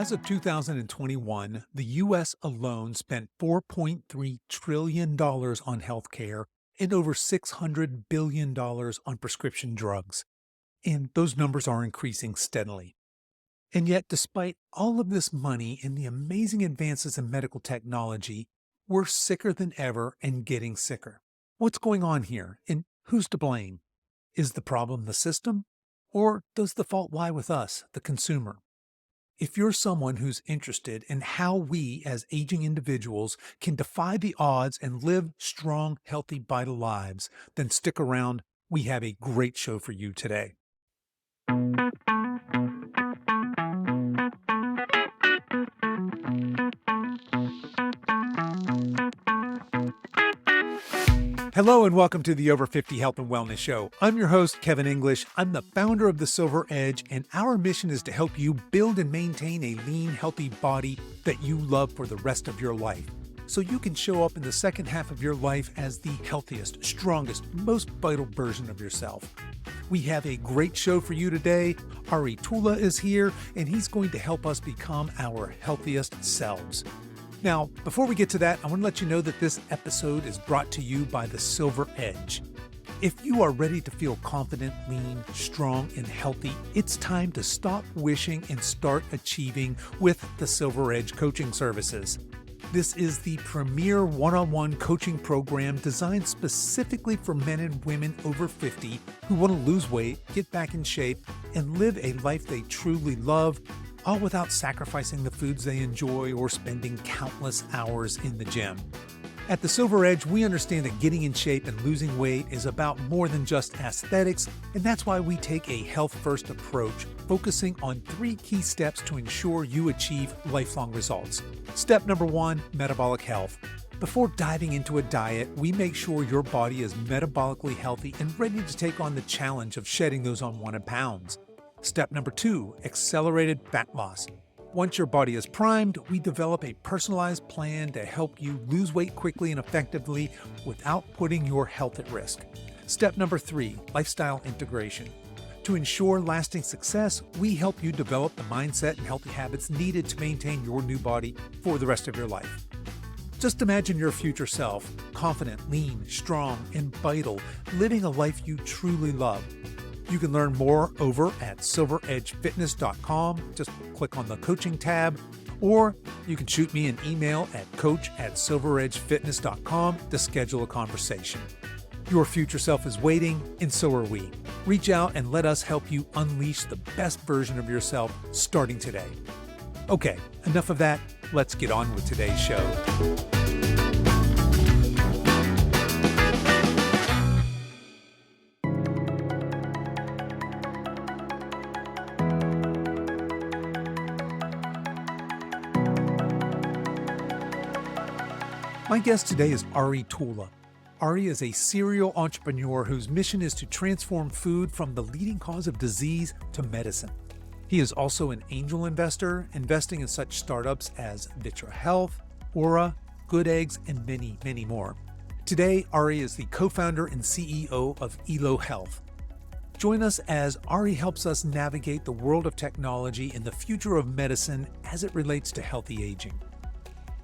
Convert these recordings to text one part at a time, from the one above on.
As of 2021, the U.S. alone spent $4.3 trillion on healthcare and over $600 billion on prescription drugs. And those numbers are increasing steadily. And yet, despite all of this money and the amazing advances in medical technology, we're sicker than ever and getting sicker. What's going on here, and who's to blame? Is the problem the system, or does the fault lie with us, the consumer? If you're someone who's interested in how we as aging individuals can defy the odds and live strong, healthy, vital lives, then stick around. We have a great show for you today. Hello and welcome to the Over 50 Health and Wellness Show. I'm your host, Kevin English. I'm the founder of The Silver Edge, and our mission is to help you build and maintain a lean, healthy body that you love for the rest of your life, so you can show up in the second half of your life as the healthiest, strongest, most vital version of yourself. We have a great show for you today. Ari Tulla is here, and he's going to help us become our healthiest selves. Now, before we get to that, I want to let you know that this episode is brought to you by The Silver Edge. If you are ready to feel confident, lean, strong, and healthy, it's time to stop wishing and start achieving with The Silver Edge coaching services. This is the premier one-on-one coaching program designed specifically for men and women over 50 who want to lose weight, get back in shape, and live a life they truly love, all without sacrificing the foods they enjoy or spending countless hours in the gym. At The Silver Edge, we understand that getting in shape and losing weight is about more than just aesthetics, and that's why we take a health-first approach, focusing on 3 key steps to ensure you achieve lifelong results. Step number 1, metabolic health. Before diving into a diet, we make sure your body is metabolically healthy and ready to take on the challenge of shedding those unwanted pounds. Step number 2, accelerated fat loss. Once your body is primed, we develop a personalized plan to help you lose weight quickly and effectively without putting your health at risk. Step number 3, lifestyle integration. To ensure lasting success, we help you develop the mindset and healthy habits needed to maintain your new body for the rest of your life. Just imagine your future self, confident, lean, strong, and vital, living a life you truly love. You can learn more over at silveredgefitness.com. Just click on the coaching tab, or you can shoot me an email at coach@silveredgefitness.com to schedule a conversation. Your future self is waiting, and so are we. Reach out and let us help you unleash the best version of yourself starting today. Okay, enough of that. Let's get on with today's show. My guest today is Ari Tulla. Ari is a serial entrepreneur whose mission is to transform food from the leading cause of disease to medicine. He is also an angel investor, investing in such startups as Virta Health, Oura, Good Eggs, and many, many more. Today, Ari is the co-founder and CEO of Elo Health. Join us as Ari helps us navigate the world of technology and the future of medicine as it relates to healthy aging.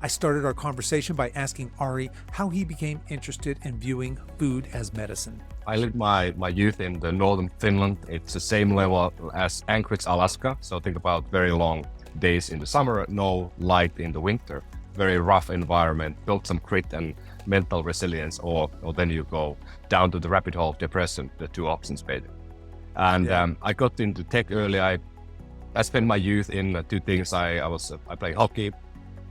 I started our conversation by asking Ari how he became interested in viewing food as medicine. I lived my youth in the northern Finland. It's the same level as Anchorage, Alaska. So think about very long days in the summer, no light in the winter, very rough environment, build some grit and mental resilience, or then you go down to the rabbit hole of depression, the 2 options basically. And I got into tech early. I spent my youth in 2 things. I played hockey.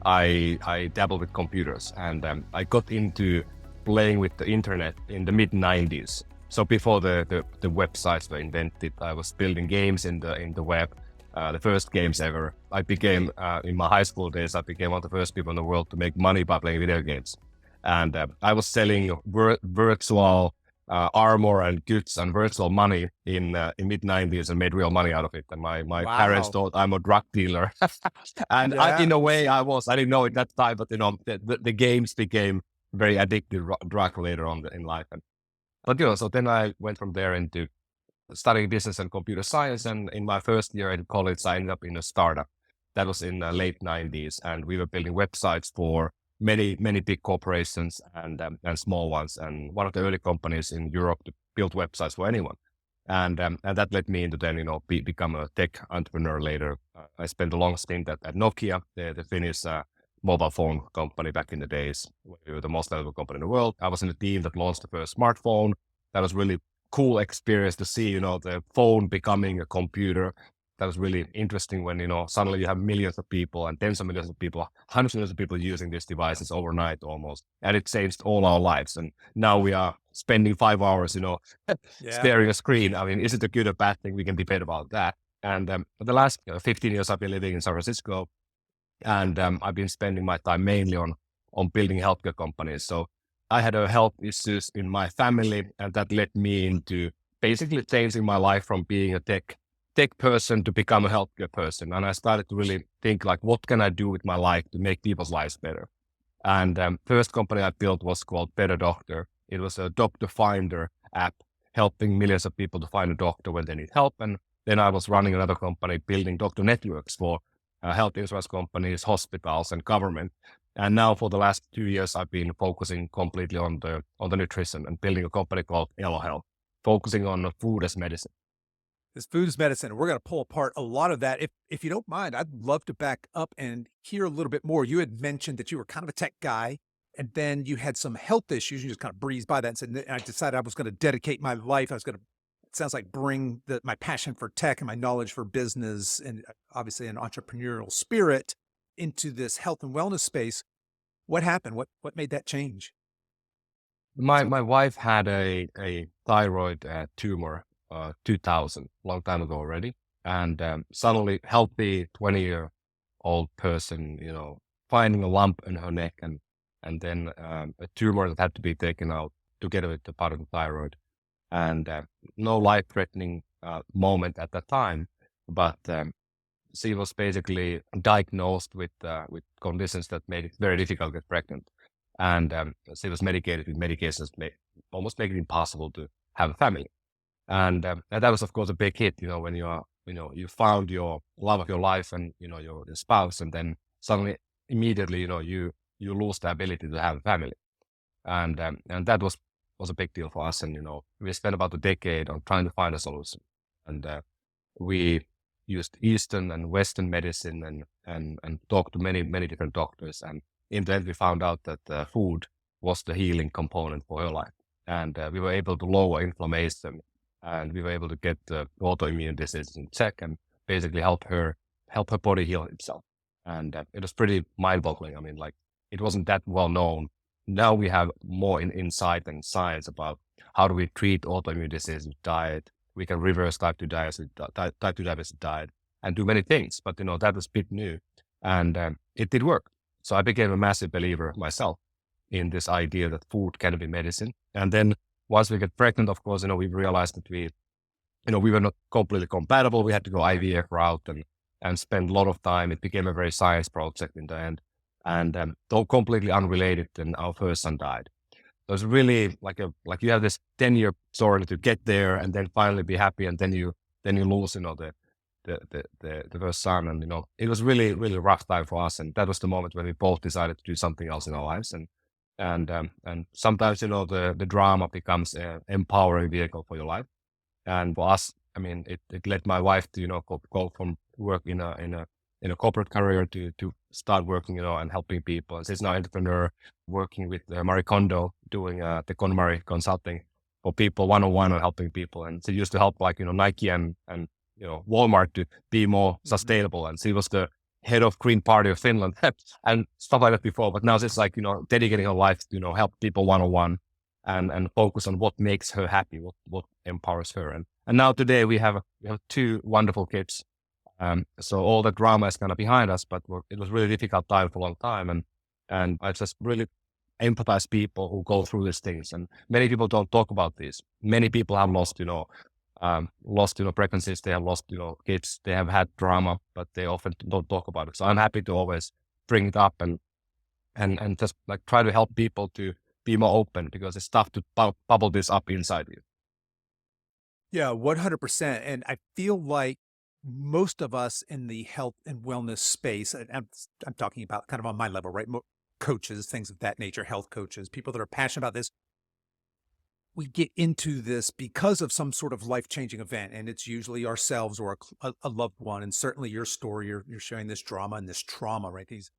I dabbled with computers, and I got into playing with the internet in the mid-90s. So before the websites were invented, I was building games in the web, the first games ever. I became, in my high school days, I became one of the first people in the world to make money by playing video games. And I was selling virtual armor and goods and virtual money in mid-90s and made real money out of it. And my Wow. parents thought I'm a drug dealer. And Yeah. in a way I didn't know it that time, but the games became very addictive drug later on in life. But so then I went from there into studying business and computer science. And in my first year in college, I ended up in a startup. That was in the late 90s, and we were building websites for many big corporations and small ones, and one of the early companies in Europe to build websites for anyone. And that led me into then, become a tech entrepreneur later. I spent a long stint at Nokia, the Finnish mobile phone company back in the days. We were the most valuable company in the world. I was in the team that launched the first smartphone. That was really cool experience to see, the phone becoming a computer. That was really interesting when, suddenly you have millions of people and tens of millions of people, hundreds of millions of people using these devices overnight almost. And it changed all our lives. And now we are spending 5 hours, staring at a screen. I mean, is it a good or bad thing? We can debate about that. And the last 15 years I've been living in San Francisco, and I've been spending my time mainly on building healthcare companies. So I had health issues in my family, and that led me into basically changing my life from being a tech person to become a healthcare person. And I started to really think like, what can I do with my life to make people's lives better? And first company I built was called Better Doctor. It was a doctor finder app helping millions of people to find a doctor when they need help. And then I was running another company building doctor networks for health insurance companies, hospitals, and government. And now for the last 2 years, I've been focusing completely on the nutrition and building a company called Elo Health, focusing on food as medicine. This food is medicine. We're going to pull apart a lot of that. If you don't mind, I'd love to back up and hear a little bit more. You had mentioned that you were kind of a tech guy, and then you had some health issues. You just kind of breezed by that and said, and I decided I was going to dedicate my life. I was going to, it sounds like, bring my passion for tech and my knowledge for business and obviously an entrepreneurial spirit into this health and wellness space. What happened? What made that change? My wife had a thyroid tumor 2000, long time ago already. And suddenly healthy 20-year-old person, finding a lump in her neck and then a tumor that had to be taken out together with the part of the thyroid. And no life-threatening moment at that time, but she was basically diagnosed with conditions that made it very difficult to get pregnant. And she was medicated with medications almost make it impossible to have a family. And that was, of course, a big hit, when you are, you found your love of your life and, your spouse, and then suddenly, immediately, you lose the ability to have a family. And that was a big deal for us. And, we spent about a decade on trying to find a solution. And we used Eastern and Western medicine and talked to many different doctors. And in the end, we found out that food was the healing component for her life. And we were able to lower inflammation, and we were able to get the autoimmune diseases in check and basically help her body heal itself. And it was pretty mind-boggling. I mean, like, it wasn't that well known. Now we have more insight and science about how do we treat autoimmune disease with diet. We can reverse type 2 diabetes with diet and do many things. But, that was a bit new, and it did work. So I became a massive believer myself in this idea that food can be medicine. And then once we get pregnant, of course, we realized that we were not completely compatible. We had to go IVF route and spend a lot of time. It became a very science project in the end. And though completely unrelated, then our first son died. So it's really like you have this 10-year story to get there and then finally be happy, and then you lose, the first son. And, it was really, really rough time for us. And that was the moment when we both decided to do something else in our lives. And sometimes, the drama becomes an empowering vehicle for your life. And for us, I mean, it led my wife to, go from work in a corporate career to start working, and helping people. And she's now an entrepreneur working with Marie Kondo, doing the KonMari consulting for people one-on-one and helping people. And she used to help Nike and Walmart to be more sustainable. And she was the head of Green Party of Finland and stuff like that before. But now she's dedicating her life to, help people one-on-one and focus on what makes her happy, what empowers her. And now today we have 2 wonderful kids. So all the drama is kind of behind us, but it was really difficult time for a long time. And I just really empathize people who go through these things. And many people don't talk about this. Many people have lost pregnancies. They have lost, kids. They have had drama, but they often don't talk about it. So I'm happy to always bring it up and just try to help people to be more open, because it's tough to bubble this up inside you. Yeah, 100%. And I feel like most of us in the health and wellness space, and I'm talking about kind of on my level, right? Coaches, things of that nature, health coaches, people that are passionate about this, we get into this because of some sort of life-changing event, and it's usually ourselves or a loved one. And certainly your story, you're showing this drama and this trauma, right? These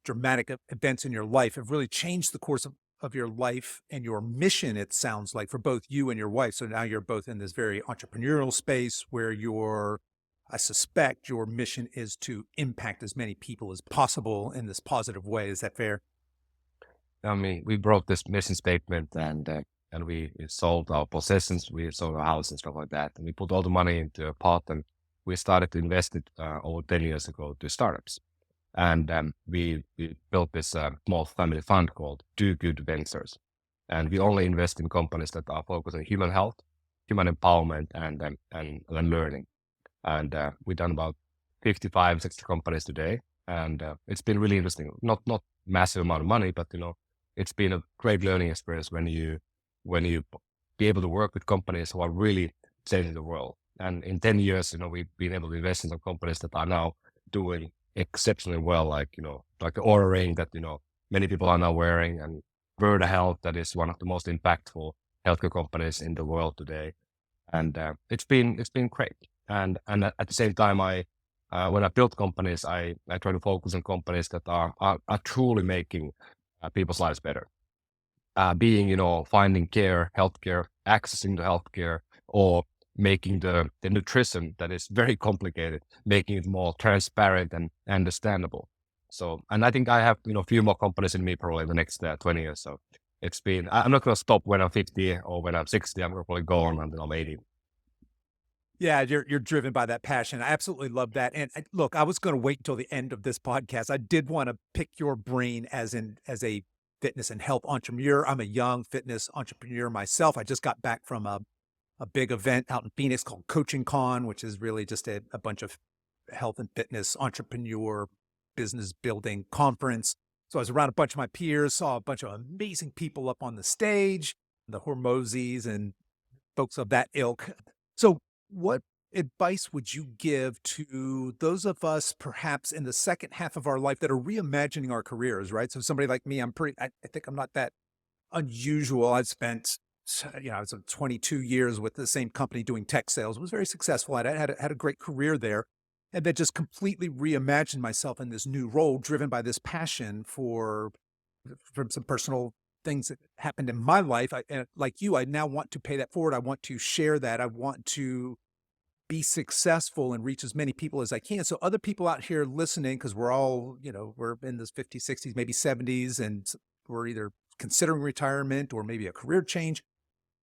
dramatic events in your life have really changed the course of your life and your mission, it sounds like, for both you and your wife. So now you're both in this very entrepreneurial space where I suspect your mission is to impact as many people as possible in this positive way. Is that fair? I mean, we wrote this mission statement and we sold our possessions, we sold our house and stuff like that. And we put all the money into a pot and we started to invest it over 10 years ago to startups. And we built this small family fund called Do Good Ventures. And we only invest in companies that are focused on human health, human empowerment, and learning. And we've done about 55, 60 companies today. And it's been really interesting. Not massive amount of money, but it's been a great learning experience when you be able to work with companies who are really changing the world. And in 10 years, we've been able to invest in some companies that are now doing exceptionally well, like the Oura ring that many people are now wearing, and Virta Health, that is one of the most impactful healthcare companies in the world today. And it's been great. And at the same time, when I build companies, I try to focus on companies that are truly making people's lives better. Being, finding care, healthcare, accessing the healthcare, or making the nutrition that is very complicated, making it more transparent and understandable. So, and I think I have, a few more companies in me probably in the next 20 years. So I'm not going to stop when I'm 50 or when I'm 60. I'm going to probably go on until I'm 80. Yeah, you're driven by that passion. I absolutely love that. And look, I was going to wait until the end of this podcast. I did want to pick your brain as a fitness and health entrepreneur. I'm a young fitness entrepreneur myself. I just got back from a big event out in Phoenix called Coaching Con, which is really just a bunch of health and fitness entrepreneur business building conference. So I was around a bunch of my peers, saw a bunch of amazing people up on the stage, the Hormozis and folks of that ilk. So what advice would you give to those of us perhaps in the second half of our life that are reimagining our careers, right? So somebody like me, I think I'm not that unusual. I've spent, I was 22 years with the same company doing tech sales, was very successful at it, had a great career there, and then just completely reimagined myself in this new role driven by this passion from some personal things that happened in my life. Like you, I now want to pay that forward. I want to share that. I want to be successful and reach as many people as I can. So other people out here listening, because we're all, we're in this 50s, 60s, maybe 70s, and we're either considering retirement or maybe a career change.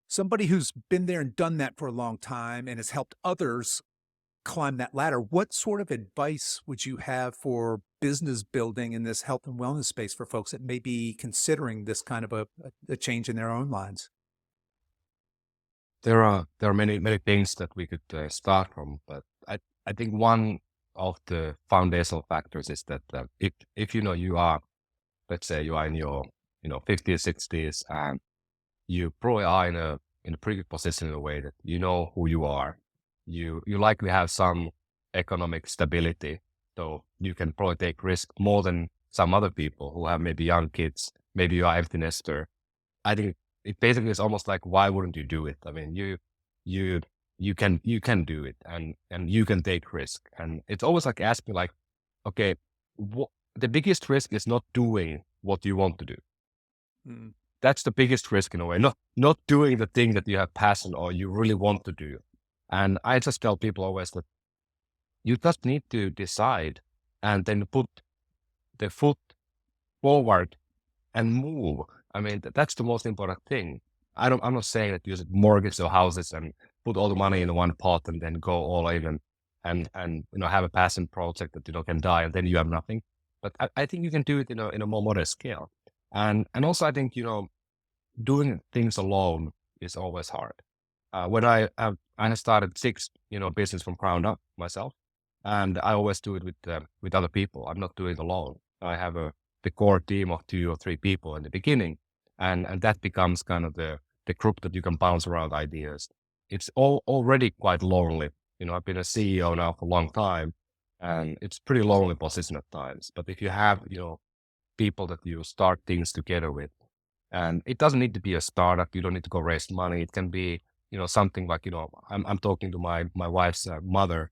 Somebody who's been there and done that for a long time and has helped others climb that ladder. What sort of advice would you have for business building in this health and wellness space for folks that may be considering this kind of a change in their own lives? There are many things that we could start from, but I think one of the foundational factors is that if you are, let's say you are in your 50s, 60s, and you probably are in a pretty good position in a way that you know who you are. You likely have some economic stability, so you can probably take risk more than some other people who have maybe young kids, maybe you are empty nester. I think it basically is almost like, why wouldn't you do it? I mean, you can do it, and you can take risk. And it's always like asking, like, okay, the biggest risk is not doing what you want to do. Mm. That's the biggest risk in a way, not doing the thing that you have passion or you really want to do. And I just tell people always that you just need to decide and then put the foot forward and move. I mean, that's the most important thing. I'm not saying that you should mortgage your houses and put all the money in one pot and then go all in and have a passion project that can die and then you have nothing. But I think you can do it in a more modest scale. And also I think doing things alone is always hard. When I started 6 business from ground up myself, and I always do it with other people. I'm not doing it alone. I have the core team of 2 or 3 people in the beginning, and that becomes kind of the group that you can bounce around ideas. It's already quite lonely I've been a CEO now for a long time, and it's pretty lonely position at times. But if you have, people that you start things together with, and it doesn't need to be a startup. You don't need to go raise money. It can be, something like, I'm talking to my wife's mother,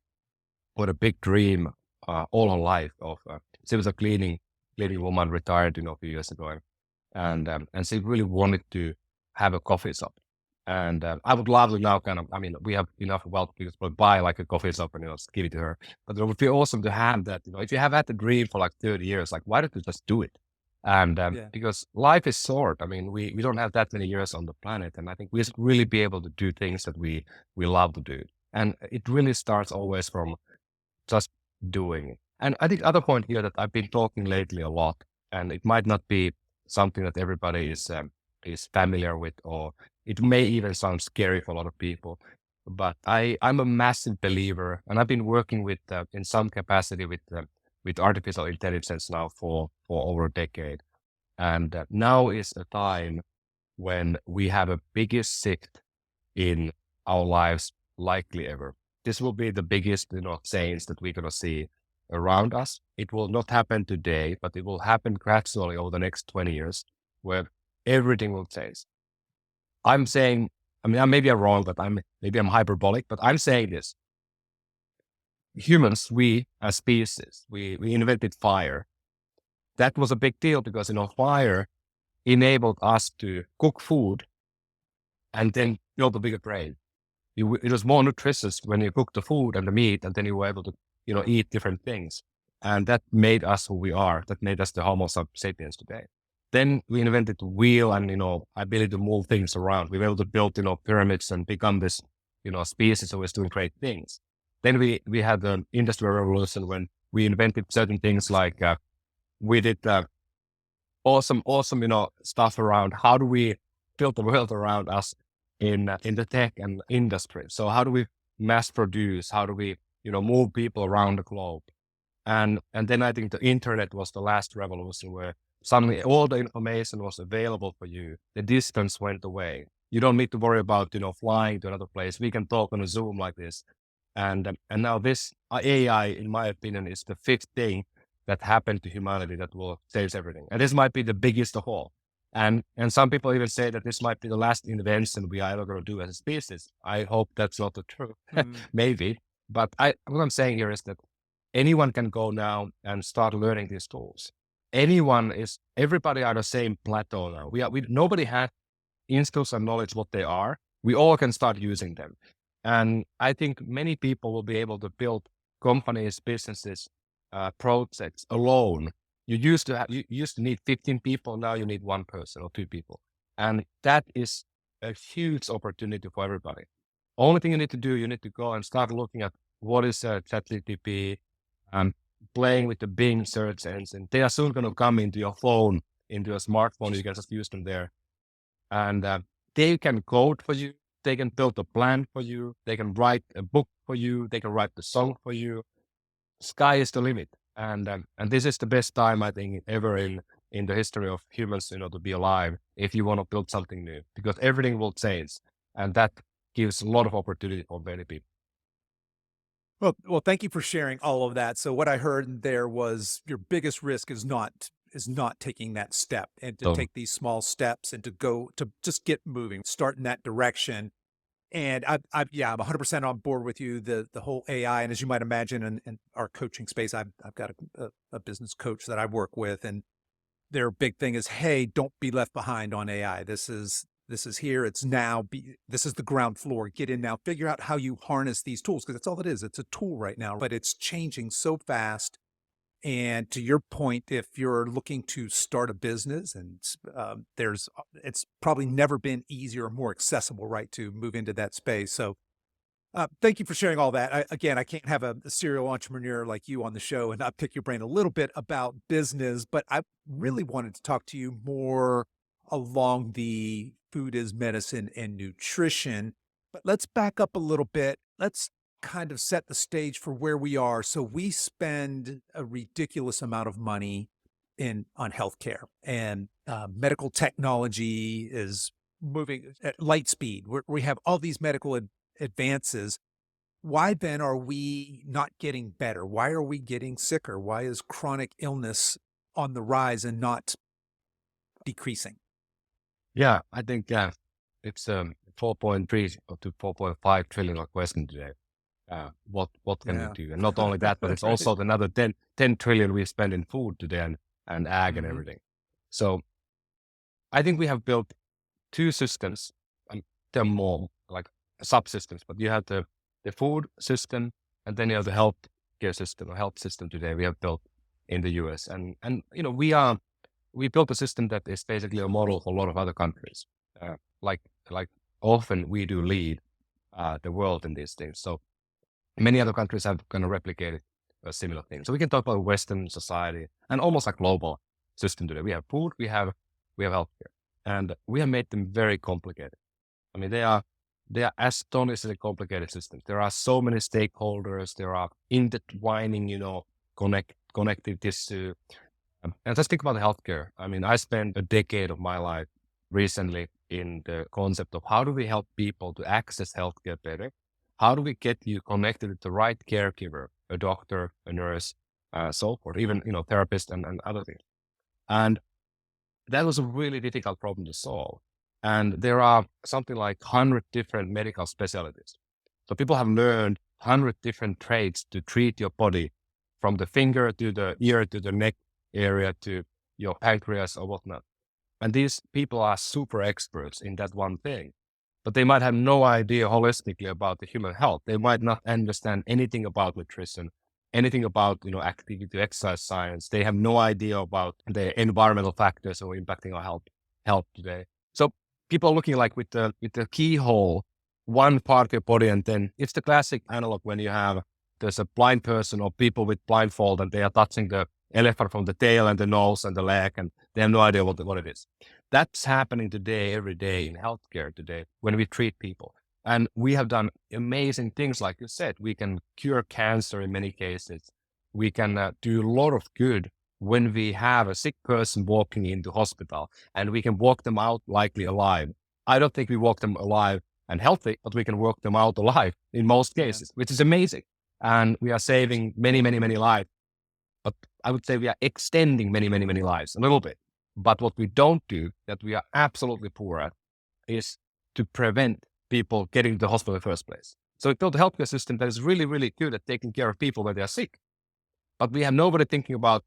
who had a big dream all her life of, she was a cleaning woman, retired, a few years ago, and she really wanted to have a coffee shop. And I would love to now we have enough wealth because we'll buy like a coffee shop and, just give it to her. But it would be awesome to have that, if you have had the dream for like 30 years, like why don't you just do it? And Yeah. because life is short. I mean, we don't have that many years on the planet. And I think we should really be able to do things that we love to do. And it really starts always from just doing it. And I think other point here that I've been talking lately a lot, and it might not be something that everybody is familiar with, or it may even sound scary for a lot of people. But I'm a massive believer, and I've been working with in some capacity with artificial intelligence now for over a decade. And now is a time when we have a biggest shift in our lives likely ever. This will be the biggest, change that we're going to see around us. It will not happen today, but it will happen gradually over the next 20 years where everything will change. I'm saying, maybe I'm wrong, but maybe I'm hyperbolic, but I'm saying this. Humans, we as species, we invented fire. That was a big deal because, fire enabled us to cook food and then build a bigger brain. It was more nutritious when you cook the food and the meat, and then you were able to, eat different things. And that made us who we are. That made us the Homo sapiens today. Then we invented the wheel and, ability to move things around. We were able to build, pyramids and become this, species who was doing great things. Then we had the Industrial Revolution when we invented certain things like we did awesome, stuff around how do we build the world around us in the tech and industry. So how do we mass produce? How do we, move people around the globe? And then I think the internet was the last revolution where suddenly all the information was available for you. The distance went away. You don't need to worry about, flying to another place. We can talk on a Zoom like this. And now this AI, in my opinion, is the fifth thing that happened to humanity that will change everything. And this might be the biggest of all. And some people even say that this might be the last invention we are ever going to do as a species. I hope that's not the truth. Maybe. But what I'm saying here is that anyone can go now and start learning these tools. Everybody are the same plateau now. Nobody has instincts and knowledge what they are. We all can start using them. And I think many people will be able to build companies, businesses, projects alone. You used to need 15 people. Now you need one person or two people. And that is a huge opportunity for everybody. Only thing you need to do, you need to go and start looking at what is ChatGPT, playing with the Bing search engine. They are soon going to come into your phone, into a smartphone. You can just use them there. And they can code for you. They can build a plan for you. They can write a book for you. They can write the song for you. Sky is the limit. And this is the best time, I think, ever in the history of humans, to be alive if you want to build something new, because everything will change. And that gives a lot of opportunity for many people. Well, thank you for sharing all of that. So what I heard there was your biggest risk is not taking that step and to take these small steps and to just get moving, start in that direction. And I'm 100% on board with you. The whole AI, and as you might imagine, in our coaching space, I've got a business coach that I work with, and their big thing is, hey, don't be left behind on AI. This is here. It's now. This is the ground floor. Get in now. Figure out how you harness these tools, because that's all it is. It's a tool right now, but it's changing so fast. And to your point, if you're looking to start a business, and it's probably never been easier or more accessible, right, to move into that space. So thank you for sharing all that. I can't have a serial entrepreneur like you on the show and not pick your brain a little bit about business, but I really wanted to talk to you more along the food is medicine and nutrition. But let's back up a little bit. Let's kind of set the stage for where we are. So we spend a ridiculous amount of money on healthcare, and medical technology is moving at light speed. We have all these medical advances, Why then are we not getting better? Why are we getting sicker? Why is chronic illness on the rise and not decreasing? Yeah, I think it's 4.3 to 4.5 trillion question today. What can we Yeah. do? And not only that, but it's Right. also another 10 trillion we spend in food today and ag and Mhm. everything. So I think we have built two systems, and they're more like subsystems, but you have the food system and then you have the health care system or health system today we have built in the US. And we built a system that is basically a model for a lot of other countries. Uh, like like often we do lead the world in these things. So many other countries have kind of replicated a similar thing. So we can talk about Western society and almost a global system today. We have food, we have healthcare, and we have made them very complicated. I mean, they are astonishingly complicated systems. There are so many stakeholders. There are intertwining, connective tissue. And let's think about healthcare. I mean, I spent a decade of my life recently in the concept of how do we help people to access healthcare better? How do we get you connected with the right caregiver, a doctor, a nurse, so forth, even, therapist and other things. And that was a really difficult problem to solve. And there are something like 100 different medical specialties. So people have learned 100 different traits to treat your body, from the finger to the ear to the neck area to your pancreas or whatnot. And these people are super experts in that one thing, but they might have no idea holistically about the human health. They might not understand anything about nutrition, anything about, activity, exercise science. They have no idea about the environmental factors who are impacting our health today. So people are looking like with the keyhole, one part of your body, and then it's the classic analog when there's a blind person or people with blindfold and they are touching the elephant from the tail and the nose and the leg, and they have no idea what it is. That's happening today, every day in healthcare today when we treat people. And we have done amazing things, like you said. We can cure cancer in many cases. We can do a lot of good when we have a sick person walking into hospital, and we can walk them out likely alive. I don't think we walk them alive and healthy, but we can walk them out alive in most Yeah. cases, which is amazing. And we are saving many, many, many lives. But I would say we are extending many, many, many lives a little bit. But what we don't do, that we are absolutely poor at, is to prevent people getting to the hospital in the first place. So we built a healthcare system that is really, really good at taking care of people when they are sick. But we have nobody thinking about,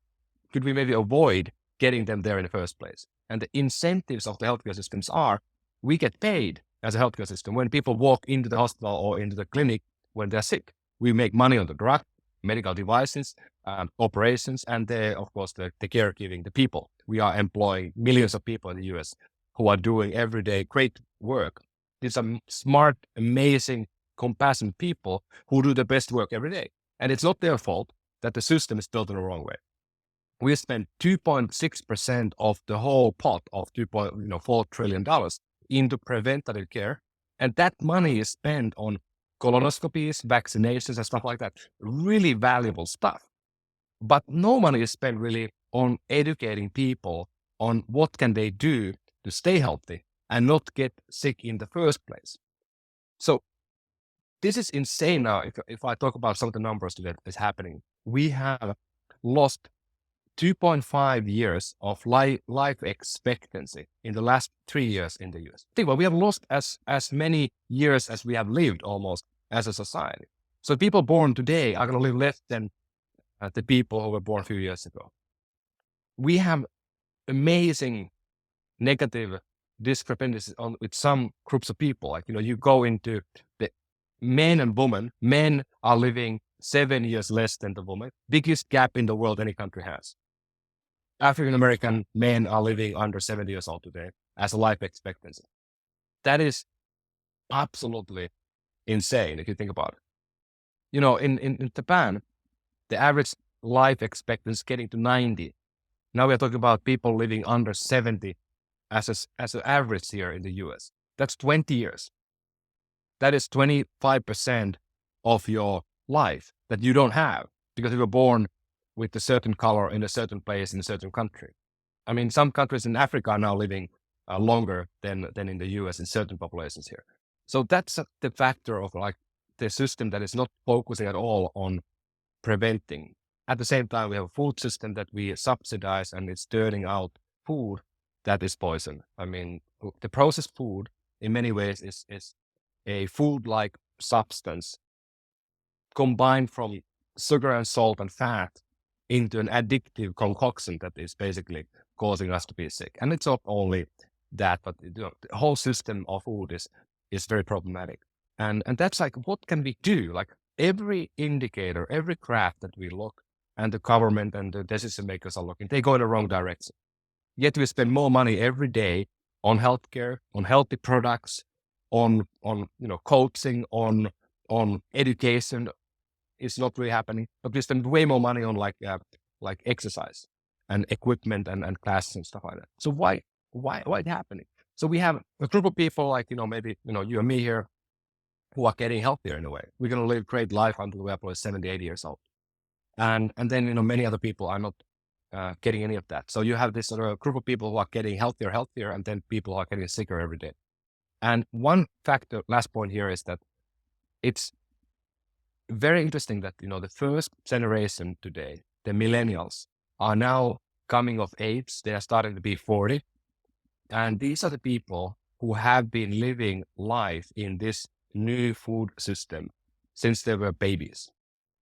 could we maybe avoid getting them there in the first place? And the incentives of the healthcare systems are, we get paid as a healthcare system when people walk into the hospital or into the clinic when they're sick. We make money on the drug, medical devices, operations, and of course, the caregiving, the people. We are employing millions of people in the US who are doing everyday great work. These are smart, amazing, compassionate people who do the best work every day. And it's not their fault that the system is built in the wrong way. We spend 2.6% of the whole pot of $2.4 trillion into preventative care. And that money is spent on colonoscopies, vaccinations, and stuff like that. Really valuable stuff. But no money is spent really on educating people on what can they do to stay healthy and not get sick in the first place. So this is insane now. If I talk about some of the numbers that is happening, we have lost 2.5 years of life expectancy in the last 3 years in the US. Think about, we have lost as many years as we have lived almost as a society. So people born today are going to live less than the people who were born a few years ago. We have amazing negative discrepancies with some groups of people. Like, you go into the men and women, men are living 7 years less than the woman, biggest gap in the world any country has. African American men are living under 70 years old today as a life expectancy. That is absolutely insane if you think about it. In Japan, the average life expectancy is getting to 90. Now we are talking about people living under 70 as an average here in the US. That's 20 years. That is 25% of your life that you don't have because you were born with a certain color in a certain place in a certain country. I mean, some countries in Africa are now living longer than in the US in certain populations here. So that's the factor of like healthcare system that is not focusing at all on preventing. At the same time, we have a food system that we subsidize and it's turning out food that is poison. I mean, the processed food in many ways is a food-like substance combined from sugar and salt and fat into an addictive concoction that is basically causing us to be sick. And it's not only that, but the whole system of food is very problematic. And that's like, what can we do? Like every indicator, every graph that we look, and the government and the decision makers are looking, they go in the wrong direction. Yet we spend more money every day on healthcare, on healthy products, on coaching, on education. It's not really happening, but we spend way more money on like exercise and equipment and classes and stuff like that. So why it happening? So we have a group of people like, maybe, you and me here who are getting healthier in a way. We're going to live great life until we are probably 70, 80 years old. And then, many other people are not getting any of that. So you have this sort of group of people who are getting healthier, and then people who are getting sicker every day. And one factor, last point here, is that it's very interesting that, the first generation today, the millennials, are now coming of age. They are starting to be 40. And these are the people who have been living life in this new food system since they were babies.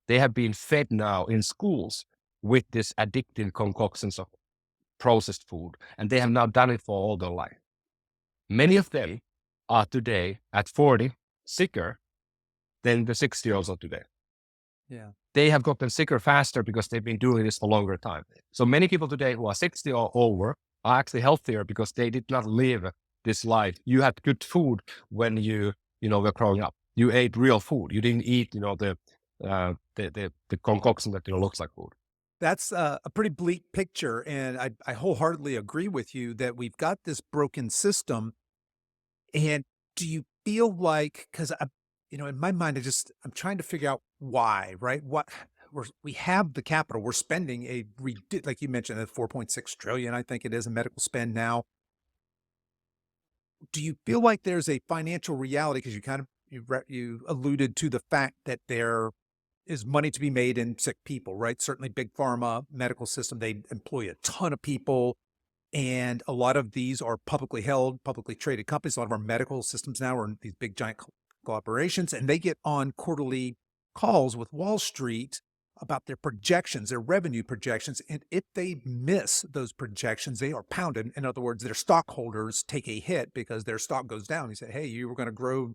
They have been fed now in schools with this addictive concoctions of processed food, and they have now done it for all their life. Many of them are today at 40 sicker than the 60-year-olds of today. Yeah. They have gotten sicker faster because they've been doing this for a longer time. So many people today who are 60 or over are actually healthier because they did not live this life. You had good food when you were growing up. You ate real food. You didn't eat, the concoction that looks like food. That's a pretty bleak picture, and I wholeheartedly agree with you that we've got this broken system. And do you feel like, because in my mind, I'm trying to figure out why, right? We have the capital, we're spending like you mentioned, the 4.6 trillion, I think it is, a medical spend now. Do you feel like there's a financial reality? Because you alluded to the fact that there is money to be made in sick people, right? Certainly big pharma, medical system, they employ a ton of people. And a lot of these are publicly held, publicly traded companies. A lot of our medical systems now are in these big giant collaborations, and they get on quarterly calls with Wall Street about their projections, their revenue projections. And if they miss those projections, they are pounded. In other words, their stockholders take a hit because their stock goes down. You say, hey, you were going to grow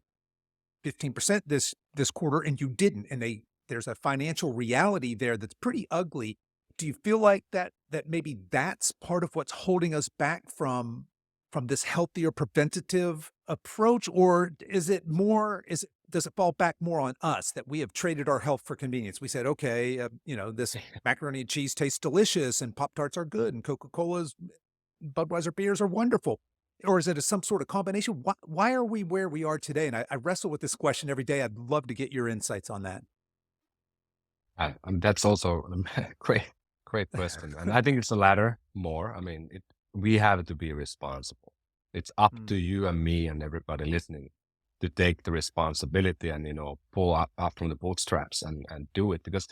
15% this quarter and you didn't. And there's a financial reality there that's pretty ugly. Do you feel like that maybe that's part of what's holding us back from this healthier preventative approach? Or does it fall back more on us that we have traded our health for convenience? We said, okay, this macaroni and cheese tastes delicious and Pop-Tarts are good and Coca-Cola's, Budweiser beers are wonderful. Or is it some sort of combination? Why are we where we are today? And I wrestle with this question every day. I'd love to get your insights on that. That's also a great question. And I think it's the latter more. I mean, we have to be responsible. It's up to you and me and everybody listening to take the responsibility and, pull up from the bootstraps and do it, because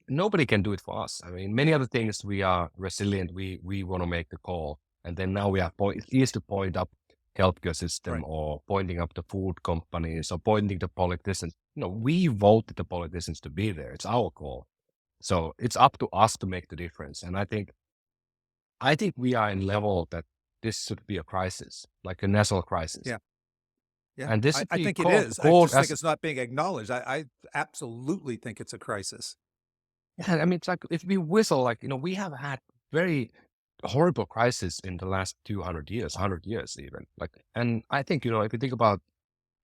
nobody can do it for us. I mean, many other things, we are resilient. We want to make the call. And then now it's easy to point up healthcare system, right, or pointing up the food companies or pointing to politicians. We voted the politicians to be there. It's our call. So it's up to us to make the difference. And I think we are in level that this should be a crisis, like a national crisis. Yeah. Yeah. And this I think it is. I just think it's not being acknowledged. I absolutely think it's a crisis. Yeah. I mean, it's like if we whistle, like, we have had very horrible crisis in the last 200 years, 100 years even. And I think, if you think about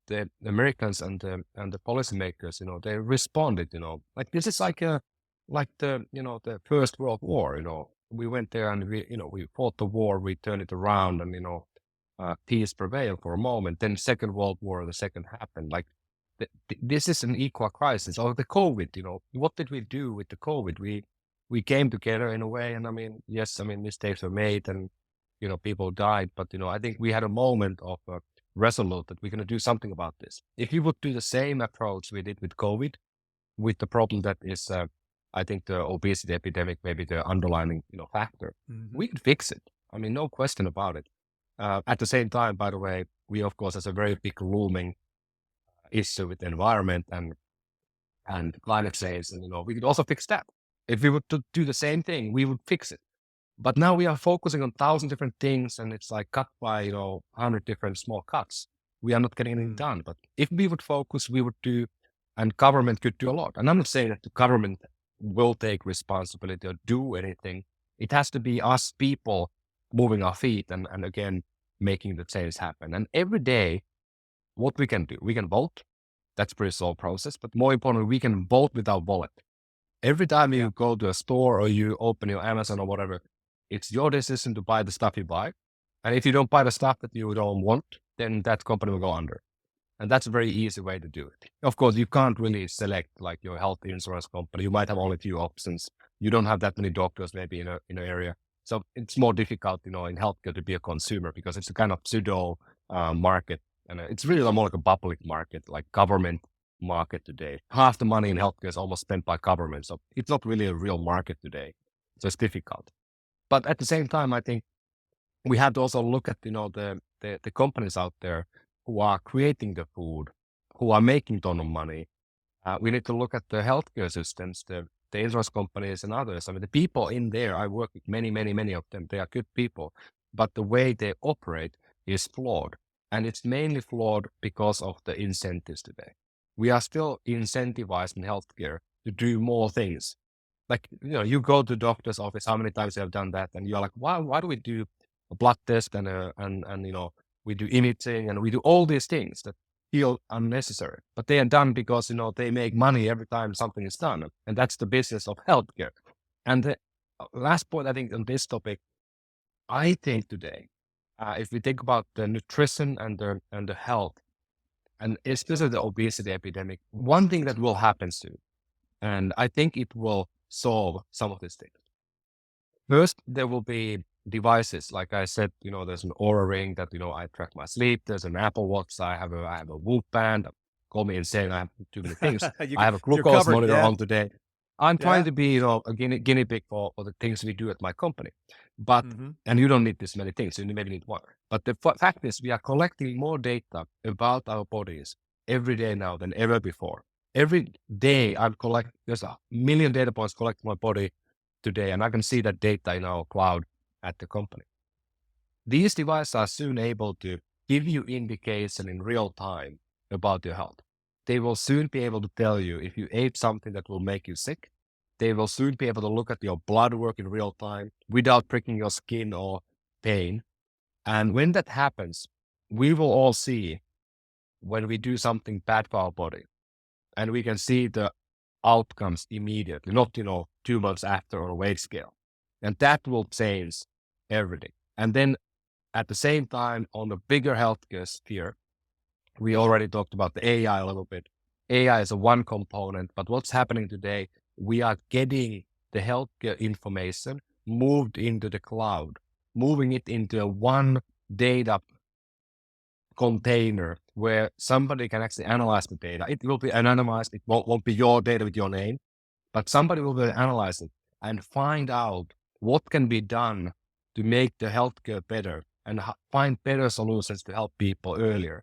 the Americans and the policymakers, they responded, like this is like the First World War, we went there and we fought the war, we turned it around and, peace prevailed for a moment. Then Second World War, the second happened. Like this is an equal crisis. Or the COVID, what did we do with the COVID? We came together in a way, and mistakes were made and, people died. But, I think we had a moment of resolute that we're going to do something about this. If we would do the same approach we did with COVID, with the problem that is, I think the obesity epidemic, maybe the underlying, factor, we could fix it. I mean, no question about it. At the same time, by the way, we of course has a very big looming issue with the environment and climate change, and we could also fix that. If we were to do the same thing, we would fix it. But now we are focusing on 1,000 different things, and it's like cut by 100 different small cuts. We are not getting anything done. But if we would focus, we would do, and government could do a lot. And I'm not saying that the government will take responsibility or do anything. It has to be us people moving our feet and again making the change happen. And every day, what we can do, we can vote. That's a pretty slow process, but more importantly, we can vote with our wallet. Every time you go to a store or you open your Amazon or whatever, it's your decision to buy the stuff you buy. And if you don't buy the stuff that you don't want, then that company will go under. And that's a very easy way to do it. Of course, you can't really select like your health insurance company. You might have only a few options. You don't have that many doctors maybe in an area. So it's more difficult, in healthcare to be a consumer because it's a kind of pseudo market. And it's really more like a public market, like government market today. Half the money in healthcare is almost spent by government. So it's not really a real market today. So it's difficult. But at the same time, I think we have to also look at, the companies out there who are creating the food, who are making a ton of money. We need to look at the healthcare systems, the insurance companies and others. I mean, the people in there, I work with many, many, many of them. They are good people, but the way they operate is flawed. And it's mainly flawed because of the incentives today. We are still incentivized in healthcare to do more things. Like, you go to doctor's office, how many times you have done that? And you're like, why do we do a blood test and we do imaging and we do all these things that feel unnecessary, but they are done because, they make money every time something is done. And that's the business of healthcare. And the last point, I think on this topic, I think today, if we think about the nutrition and the health, and especially the obesity epidemic, one thing that will happen soon, and I think it will solve some of these things. First, there will be devices. Like I said, there's an Oura ring that, I track my sleep. There's an Apple Watch. I have a Whoop band. Call me insane. I have too many things. I have a glucose monitor on today. I'm trying to be, a guinea pig for the things we do at my company. But, and you don't need this many things. You maybe need one. But the fact is we are collecting more data about our bodies every day now than ever before. Every day there's 1 million data points collected my body today, and I can see that data in our cloud at the company. These devices are soon able to give you indication in real time about your health. They will soon be able to tell you if you ate something that will make you sick. They will soon be able to look at your blood work in real time without pricking your skin or pain. And when that happens, we will all see when we do something bad for our body. And we can see the outcomes immediately, not, 2 months after on a weight scale. And that will change everything. And then at the same time, on the bigger healthcare sphere, we already talked about the AI a little bit. AI is a one component, but what's happening today, we are getting the healthcare information moved into the cloud, moving it into a one data container where somebody can actually analyze the data. It will be anonymized. It won't be your data with your name, but somebody will be analyze it and find out what can be done to make the healthcare better and find better solutions to help people earlier.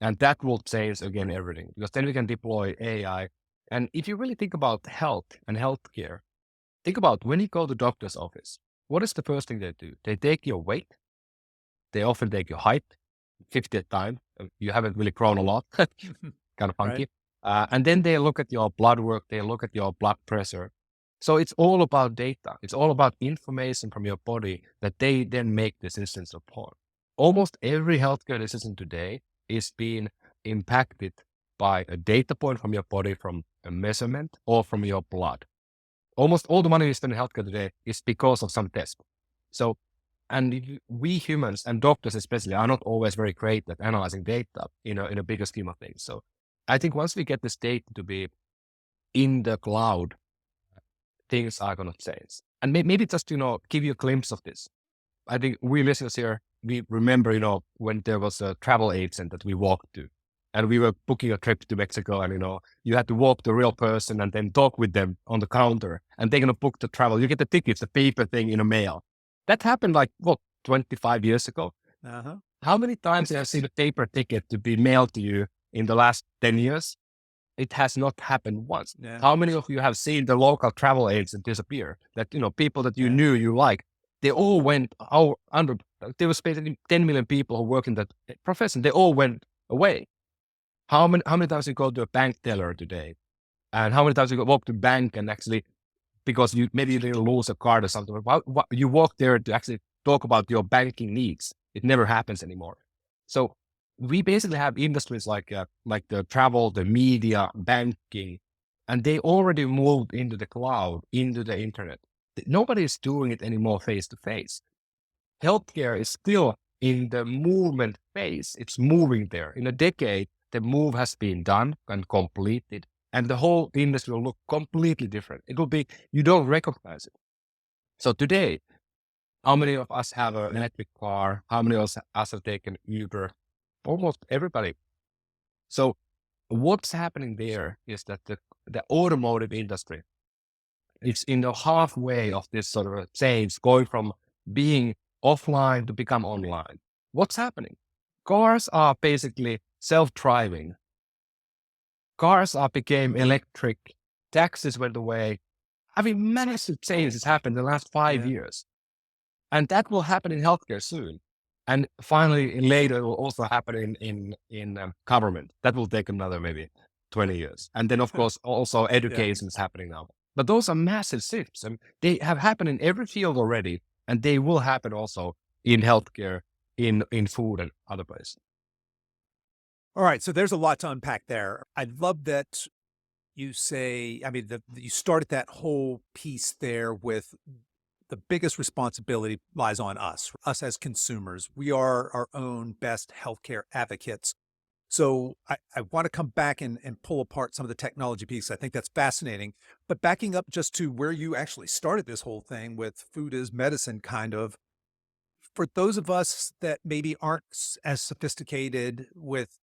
And that will change again everything, because then we can deploy AI. And if you really think about health and healthcare, think about when you go to doctor's office, what is the first thing they do? They take your weight. They often take your height, 50th time. You haven't really grown a lot, kind of funky. Right. And then they look at your blood work. They look at your blood pressure. So it's all about data. It's all about information from your body that they then make decisions upon. Almost every healthcare decision today is being impacted by a data point from your body, from a measurement, or from your blood. Almost all the money we spend in healthcare today is because of some test. So, and we humans and doctors especially are not always very great at analyzing data in a bigger scheme of things. So I think once we get this data to be in the cloud, things are going to change. And maybe just, give you a glimpse of this. I think we listeners here, we remember, when there was a travel agent that we walked to, and we were booking a trip to Mexico, and you had to walk the real person and then talk with them on the counter, and they're gonna book the travel. You get the tickets, the paper thing in a mail. That happened 25 years ago. Uh-huh. How many times have you seen a paper ticket to be mailed to you in the last 10 years? It has not happened once. Yeah. How many of you have seen the local travel agent disappear? That, people that you knew you liked, they all went under. There was basically 10 million people who work in that profession. They all went away. How many times you go to a bank teller today? And how many times you walk to bank and actually, because maybe you didn't lose a card or something, you walk there to actually talk about your banking needs. It never happens anymore. So we basically have industries like the travel, the media, banking, and they already moved into the cloud, into the internet. Nobody is doing it anymore face to face. Healthcare is still in the movement phase. It's moving there. In a decade, the move has been done and completed, and the whole industry will look completely different. It will be, you don't recognize it. So today, how many of us have an electric car? How many of us have taken Uber? Almost everybody. So what's happening there is that the automotive industry, it's in the halfway of this sort of a change, going from being offline to become online. What's happening? Cars are basically self-driving. Cars became electric. Taxis went away. I mean, massive changes happened in the last 5 years. And that will happen in healthcare soon. And finally, later, it will also happen in government. That will take another maybe 20 years. And then, of course, also education is happening now. But those are massive shifts. And they have happened in every field already. And they will happen also in healthcare, in food and other places. All right. So there's a lot to unpack there. I love that you say, I mean, you started that whole piece there with the biggest responsibility lies on us as consumers. We are our own best healthcare advocates. So I want to come back and pull apart some of the technology piece. I think that's fascinating. But backing up just to where you actually started this whole thing with food as medicine, kind of, for those of us that maybe aren't as sophisticated with,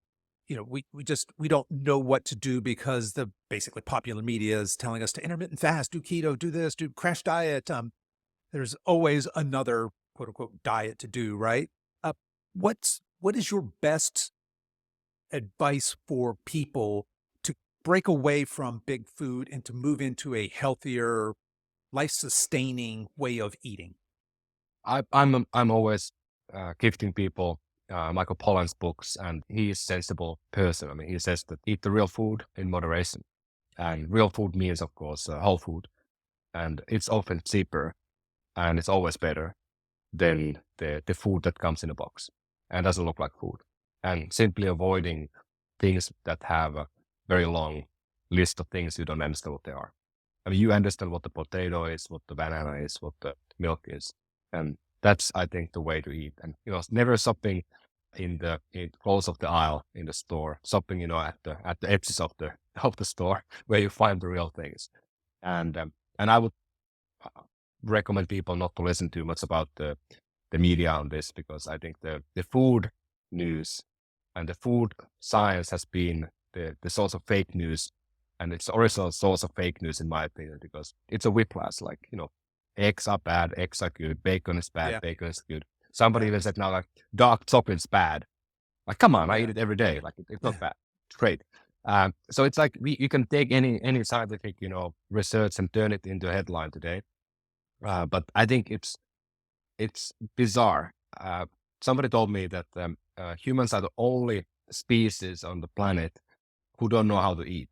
we don't know what to do because the basically popular media is telling us to intermittent fast, do keto, do this, do crash diet. There's always another quote unquote diet to do, right? What is your best advice for people to break away from big food and to move into a healthier, life-sustaining way of eating? I'm always gifting people Michael Pollan's books, and he is a sensible person. I mean, he says that eat the real food in moderation, and real food means, of course, whole food, and it's often cheaper, and it's always better than the food that comes in a box and doesn't look like food. And simply avoiding things that have a very long list of things you don't understand what they are. I mean, you understand what the potato is, what the banana is, what the milk is, and that's, I think, the way to eat. And never shopping in close of the aisle in the store, shopping at the edges of the store where you find the real things. And I would recommend people not to listen too much about the media on this, because I think the food news and the food science has been the source of fake news, and it's the original source of fake news in my opinion, because it's a whiplash. Like, eggs are bad, eggs are good, bacon is bad, bacon is good. Somebody even said now, like, dark chocolate's bad. Like, come on, I eat it every day. Like, it's not bad. It's great. So it's like you can take any scientific, research and turn it into a headline today. But I think it's bizarre. Somebody told me that humans are the only species on the planet who don't know how to eat.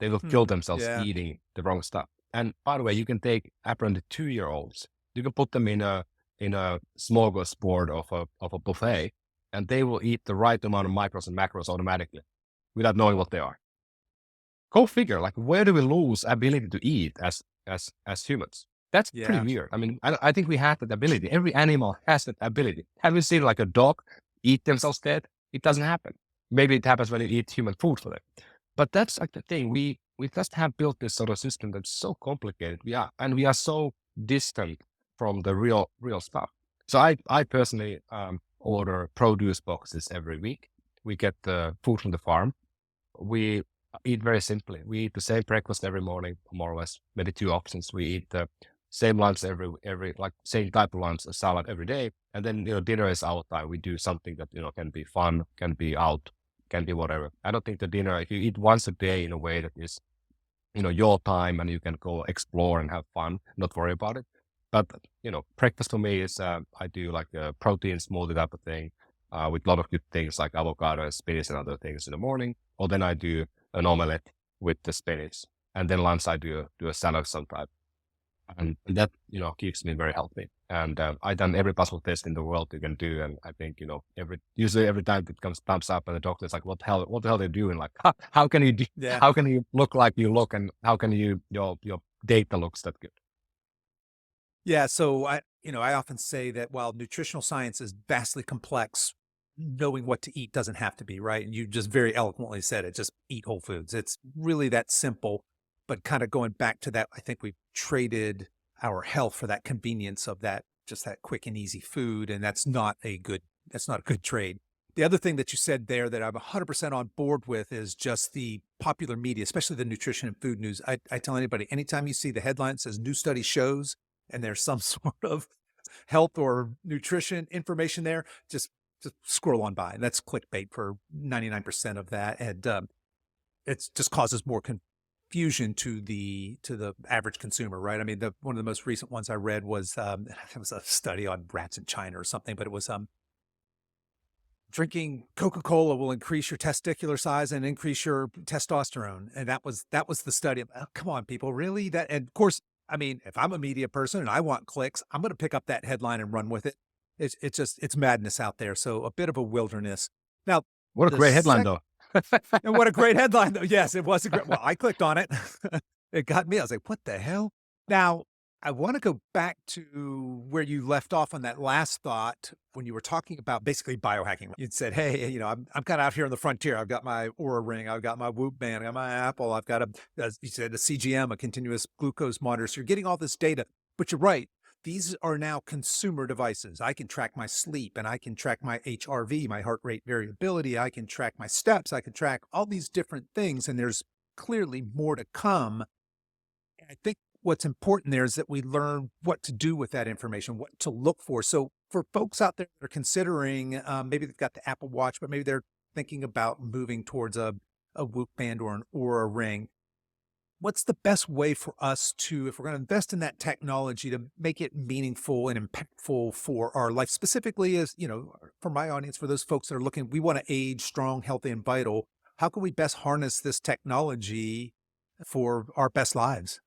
They will kill themselves eating the wrong stuff. And by the way, you can take apparently 2-year-olds. You can put them in a smorgasbord of a buffet, and they will eat the right amount of micros and macros automatically without knowing what they are. Go figure. Like, where do we lose ability to eat as humans? That's pretty weird. I mean, I think we have that ability. Every animal has that ability. Have you seen like a dog eat themselves dead? It doesn't happen. Maybe it happens when you eat human food for them. But that's like the thing. We just have built this sort of system that's so complicated. We are so distant from the real stuff. So I personally order produce boxes every week. We get the food from the farm. We eat very simply. We eat the same breakfast every morning, more or less, maybe two options. We eat the same lunch every like same type of lunch, a salad every day. And then, dinner is our time. We do something that, can be fun, can be out, can be whatever. I don't think the dinner, if you eat once a day in a way that is, your time and you can go explore and have fun, not worry about it. But, breakfast for me is, I do like a protein smoothie type of thing, with a lot of good things like avocado and spinach and other things in the morning. Or then I do an omelette with the spinach. And then lunch I do a salad of some type. And that, keeps me very healthy. And I've done every possible test in the world you can do. And I think, usually every time it comes thumbs up and the doctor's like, what the hell are they doing? Like, how can you do, Yeah. how can you look like you look, and how can your data looks that good? Yeah. So I often say that while nutritional science is vastly complex, knowing what to eat doesn't have to be, right? And you just very eloquently said it, just eat whole foods. It's really that simple. But kind of going back to that, I think we've traded our health for that convenience of that, just that quick and easy food. And that's not a good trade. The other thing that you said there that I'm 100% on board with is just the popular media, especially the nutrition and food news. I tell anybody, anytime you see the headline that says new study shows, and there's some sort of health or nutrition information there, just scroll on by. And that's clickbait for 99% of that. And it just causes more confusion to the average consumer, right? I mean, one of the most recent ones I read was it was a study on rats in China or something, but it was drinking Coca-Cola will increase your testicular size and increase your testosterone. And that was the study. Oh, come on, people, really? That, and of course, I mean, if I'm a media person and I want clicks, I'm going to pick up that headline and run with it. It's madness out there. So a bit of a wilderness. Now, What a great headline, though. And what a great headline, though. Yes, it was a great. Well, I clicked on it. It got me. I was like, what the hell? Now, I want to go back to where you left off on that last thought when you were talking about basically biohacking. You'd said, hey, I'm kind of out here on the frontier. I've got my Oura ring. I've got my Whoop band. I got my Apple. I've got as you said, a CGM, a continuous glucose monitor. So you're getting all this data. But you're right. These are now consumer devices. I can track my sleep and I can track my HRV, my heart rate variability. I can track my steps. I can track all these different things. And there's clearly more to come. And I think what's important there is that we learn what to do with that information, what to look for. So for folks out there that are considering, maybe they've got the Apple Watch, but maybe they're thinking about moving towards a Whoop band or an Oura ring. What's the best way for us to, if we're going to invest in that technology, to make it meaningful and impactful for our life, specifically as, for my audience, for those folks that are looking, we want to age strong, healthy, and vital. How can we best harness this technology for our best lives?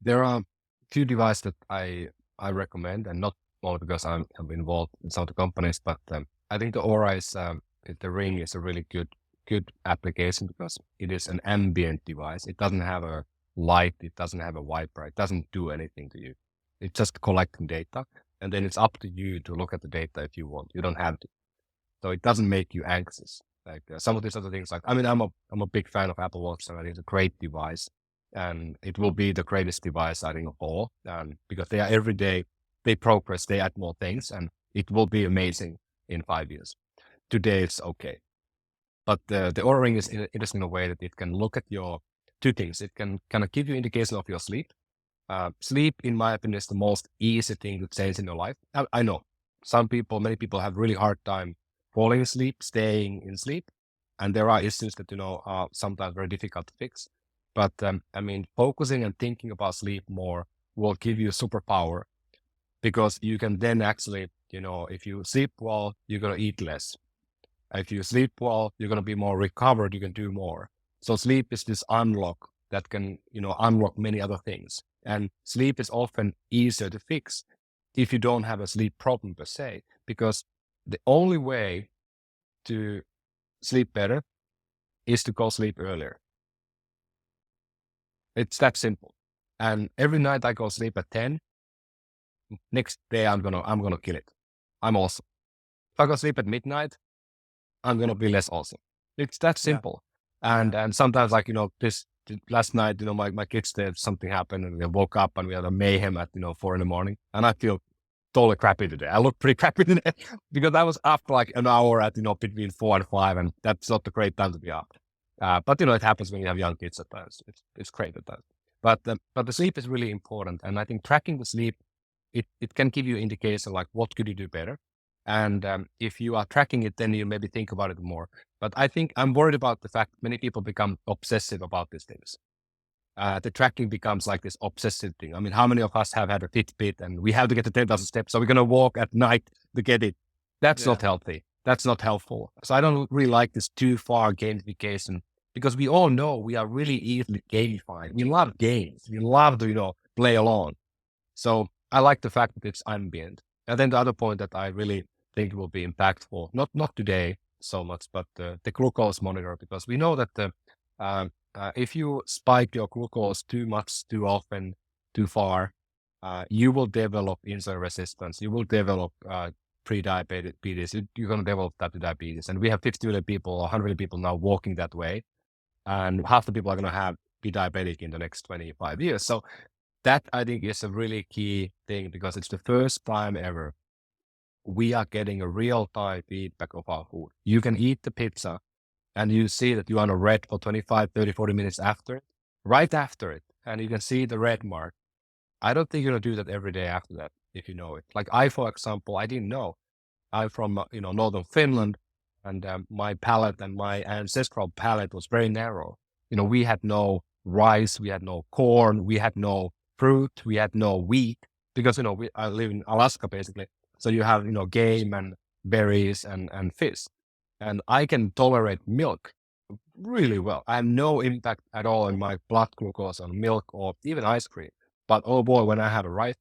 There are two devices that I recommend, and not only because I'm involved in some of the companies, but I think the Oura is the ring is a really good application because it is an ambient device. It doesn't have a light, it doesn't have a wiper, it doesn't do anything to you. It's just collecting data, and then it's up to you to look at the data if you want. You don't have to. So it doesn't make you anxious. Like some of these other things, I'm a big fan of Apple Watch, and I think it's a great device, and it will be the greatest device I think of all, because they are every day, they progress, they add more things, and it will be amazing in 5 years. Today it's okay. But the Oura ring is interesting in a way that it can look at your two things. It can kind of give you indication of your sleep. Sleep, in my opinion, is the most easy thing to change in your life. I know many people have really hard time falling asleep, staying in sleep. And there are issues that, are sometimes very difficult to fix. But focusing and thinking about sleep more will give you a superpower, because you can then actually, if you sleep well, you're going to eat less. If you sleep well, you're going to be more recovered, you can do more. So sleep is this unlock that can, unlock many other things. And sleep is often easier to fix if you don't have a sleep problem per se, because the only way to sleep better is to go sleep earlier. It's that simple. And every night I go sleep at 10, next day I'm gonna kill it. I'm awesome. If I go sleep at midnight, I'm going to be less awesome. It's that simple. Yeah. And sometimes this last night, my kids, something happened and they woke up and we had a mayhem at, 4 a.m. and I feel totally crappy today. I look pretty crappy today because I was up like an hour at, between 4 and 5, and that's not a great time to be up. But, it happens when you have young kids at times. It's great at times. But the sleep is really important. And I think tracking the sleep, it can give you indication like what could you do better. And if you are tracking it, then you maybe think about it more. But I think I'm worried about the fact many people become obsessive about these things. The tracking becomes like this obsessive thing. I mean, how many of us have had a Fitbit and we have to get the 10,000 steps, so we're going to walk at night to get it? That's not healthy. That's not helpful. So I don't really like this too far gamification, because we all know we are really easily gamified. We love games. We love to, play along. So I like the fact that it's ambient. And then the other point that I really think will be impactful, not today so much, but the glucose monitor, because we know that if you spike your glucose too much, too often, too far, you will develop insulin resistance. You will develop pre-diabetes. You're going to develop type 2 diabetes. And we have 50 million people or 100 million people now walking that way. And half the people are going to be diabetic in the next 25 years. So that, I think, is a really key thing, because it's the first time ever we are getting a real-time feedback of our food. You can eat the pizza and you see that you are on a red for 25, 30, 40 minutes after it, right after it, and you can see the red mark. I don't think you're going to do that every day after that, if you know it. Like for example, I didn't know. I'm from, northern Finland, and my palate and my ancestral palate was very narrow. We had no rice, we had no corn, we had no fruit, we had no wheat, because, I live in Alaska, basically. So you have, game and berries and fish. And I can tolerate milk really well. I have no impact at all in my blood glucose on milk or even ice cream. But oh boy, when I have a rice